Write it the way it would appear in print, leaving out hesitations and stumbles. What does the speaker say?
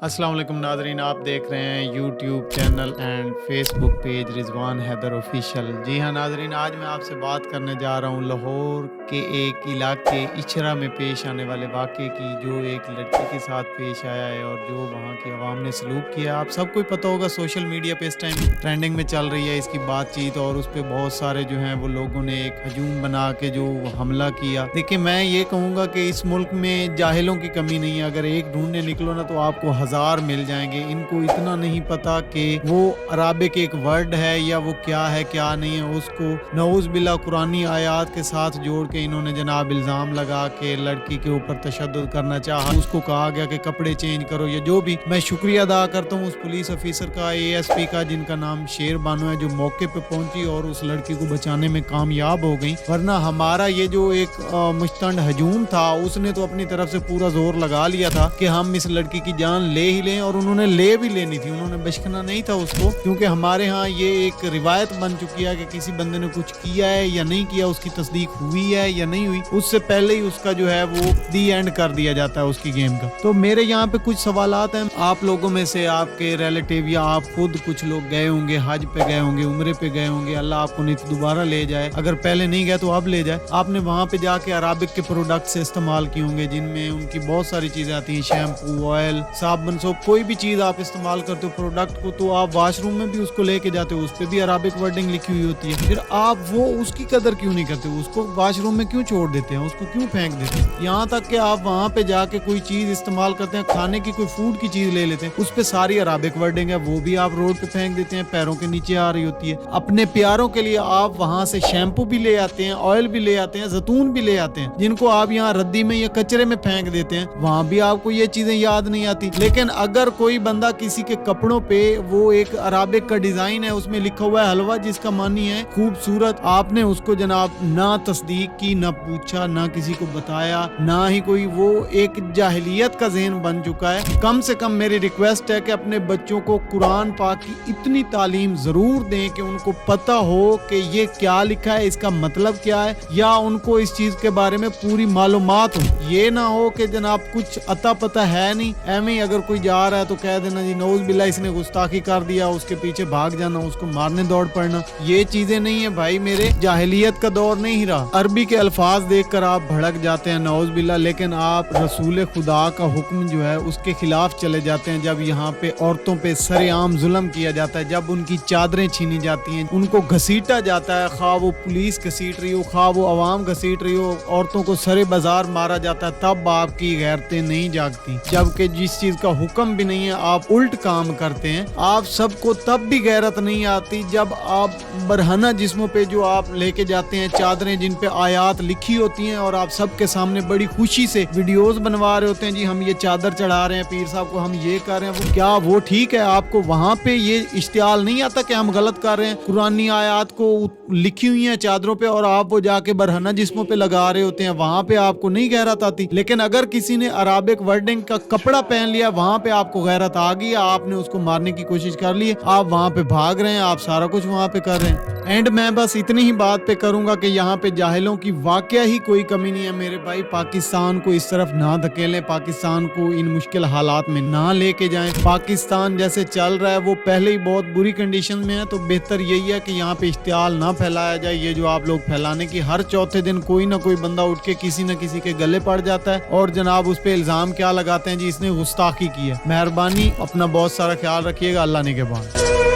अस्सलाम वालेकुम नाज़रीन, आप देख रहे हैं YouTube channel and Facebook page Rizwan Haider official. जी हाँ नाज़रीन, आज मैं आपसे बात करने जा रहा हूँ लाहौर के एक इलाके इचरा में पेश आने वाले वाक़े की, जो एक लड़की के साथ पेश आया है और जो वहाँ की आवाम ने सलूक किया। आप सबको ही पता होगा, सोशल मीडिया पे इस टाइम ट्रेंडिंग में चल रही है इसकी बातचीत, और उस पर बहुत सारे जो हैं वो लोगों ने एक हजूम बना के जो हमला किया। देखिए, मैं ये कहूँगा कि इस मुल्क में जाहिलों की कमी नहीं है। अगर एक ढूंढने निकलो ना तो आपको हजार मिल जाएंगे। इनको इतना नहीं पता कि वो अराबिक एक वर्ड है या वो क्या है क्या नहीं है। उसको नऊज बिल्ला कुरानी आयात के साथ जोड़ के इन्होंने जनाब इल्जाम लगा के लड़की के ऊपर तशद्दुद करना चाहा। उसको कहा गया कि कपड़े चेंज करो या जो भी। मैं शुक्रिया अदा करता हूँ उस पुलिस ऑफिसर का, ASP का, जिनका नाम शेर बानो है, जो मौके पे पहुंची और उस लड़की को बचाने में कामयाब हो गई। वरना हमारा ये जो एक मुश्तंड हजूम था, उसने तो अपनी तरफ से पूरा जोर लगा लिया था कि हम इस लड़की की जान ले ही लें, और उन्होंने ले भी लेनी थी। उन्होंने बचकना नहीं था उसको, क्योंकि हमारे यहाँ ये एक रिवायत बन चुकी है कि किसी बंदे ने कुछ किया है या नहीं किया, उसकी तस्दीक हुई है या नहीं हुई, उससे पहले ही उसका जो है वो दी एंड कर दिया जाता है उसकी गेम का। तो मेरे यहाँ पे कुछ सवालात हैं। आप लोगों में से आपके रिलेटिव या आप खुद कुछ लोग गए होंगे, हज पे गए होंगे, उम्रे पे गए होंगे, अल्लाह आपको नहीं तो दोबारा ले जाए। अगर पहले नहीं गए तो अब ले जाए। आपने वहाँ पे जाके अराबिक के प्रोडक्ट से इस्तेमाल किए होंगे, जिनमें उनकी बहुत सारी चीजें आती हैं, शैम्पू, ऑयल, साबुन, सोप, कोई भी चीज आप इस्तेमाल करते हो प्रोडक्ट को, तो आप वॉशरूम में भी उसको लेके जाते हो, उस पे भी अराबिक वर्डिंग लिखी हुई होती है। फिर आप वो उसकी कदर क्यों नहीं करते हो? उसको वॉशरूम में क्यों छोड़ देते हैं? उसको क्यों फेंक देते हैं? यहाँ तक कि आप वहाँ पे जाके कोई चीज इस्तेमाल करते हैं, खाने की कोई फूड की चीज ले लेते हैं, उस पे सारी अराबिक वर्डिंग है, वो भी आप रोड पे फेंक देते हैं, पैरों के नीचे आ रही होती है। अपने प्यारों के लिए आप वहाँ से शैम्पू भी ले आते हैं, ऑयल भी ले आते हैं, जैतून भी ले आते हैं, जिनको आप यहाँ रद्दी में या कचरे में फेंक देते हैं। वहाँ भी आपको ये चीजें याद नहीं आती। लेकिन अगर कोई बंदा किसी के कपड़ों पे, वो एक अराबिक का डिजाइन है, उसमें लिखा हुआ है हलवा, जिसका मानी है खूबसूरत, आपने उसको जनाब ना तस्दीक की, ना पूछा, ना किसी को बताया, ना ही कोई, वो एक जाहिलियत का ज़हन बन चुका है। कम से कम मेरी रिक्वेस्ट है कि अपने बच्चों को कुरान पाक की इतनी तालीम जरूर दें कि उनको पता हो कि ये क्या लिखा है, इसका मतलब क्या है, या उनको इस चीज के बारे में पूरी मालूमात हो। ये ना हो कि जनाब कुछ अता पता है नहीं, एवं ही अगर कोई जा रहा है तो कह देना जी नौज बिल्ला इसने गुस्ताखी कर दिया, उसके पीछे भाग जाना, उसको मारने दौड़ पड़ना। ये चीजें नहीं है भाई मेरे, जाहिलियत का दौर नहीं रहा। अरबी के अल्फाज देखकर आप भड़क जाते हैं नौज बिल्ला, लेकिन आप रसूल खुदा का हुक्म जो है उसके खिलाफ चले जाते हैं। जब यहाँ पे औरतों पे सरेआम जुल्म किया जाता है, जब उनकी चादरें छीनी जाती हैं, उनको घसीटा जाता है, खा वो पुलिस घसीट रही हो, खा वो आवाम घसीट रही हो, औरतों को सरे बाजार मारा जाता है, तब आपकी गैरतें नहीं जागती। जबकि जिस चीज का हुक्म भी नहीं है आप उल्ट काम करते हैं। आप सबको तब भी गैरत नहीं आती जब आप बरहना जिस्मों पे जो आप लेके जाते हैं चादरें, जिन पे आयात लिखी होती हैं, और आप सबके सामने बड़ी खुशी से वीडियोस बनवा रहे होते हैं, जी हम ये चादर चढ़ा रहे हैं पीर साहब को, हम ये कर रहे हैं, वो क्या वो ठीक है? आपको वहाँ पे ये इश्तियाल नहीं आता कि हम गलत कर रहे हैं? कुरानी आयात को लिखी हुई है चादरों पे और आप वो जाके बरहना जिस्मों पे लगा रहे होते हैं, वहाँ पे आपको नहीं गैरत आती। लेकिन अगर किसी ने अराबिक वर्डिंग का कपड़ा पहन लिया, वहाँ पे आपको गैरत आ गई, आपने उसको मारने की कोशिश कर ली, आप वहाँ पे भाग रहे हैं, आप सारा कुछ वहाँ पे कर रहे हैं। एंड मैं बस इतनी ही बात पे करूंगा कि यहाँ पे जाहिलों की वाकया ही कोई कमी नहीं है मेरे भाई। पाकिस्तान को इस तरफ ना धकेलें, पाकिस्तान को इन मुश्किल हालात में ना लेके जाएं। पाकिस्तान जैसे चल रहा है वो पहले ही बहुत बुरी कंडीशन में है, तो बेहतर यही है कि यहाँ पे इश्तियाल ना फैलाया जाए। ये जो आप लोग फैलाने की, हर चौथे दिन कोई ना कोई बंदा उठ के किसी न किसी के गले पड़ जाता है, और जनाब उस पे इल्जाम क्या लगाते हैं जी इसने गुस्ताखी की है। मेहरबानी, अपना बहुत सारा ख्याल रखिएगा। अल्लाह ने के बाद।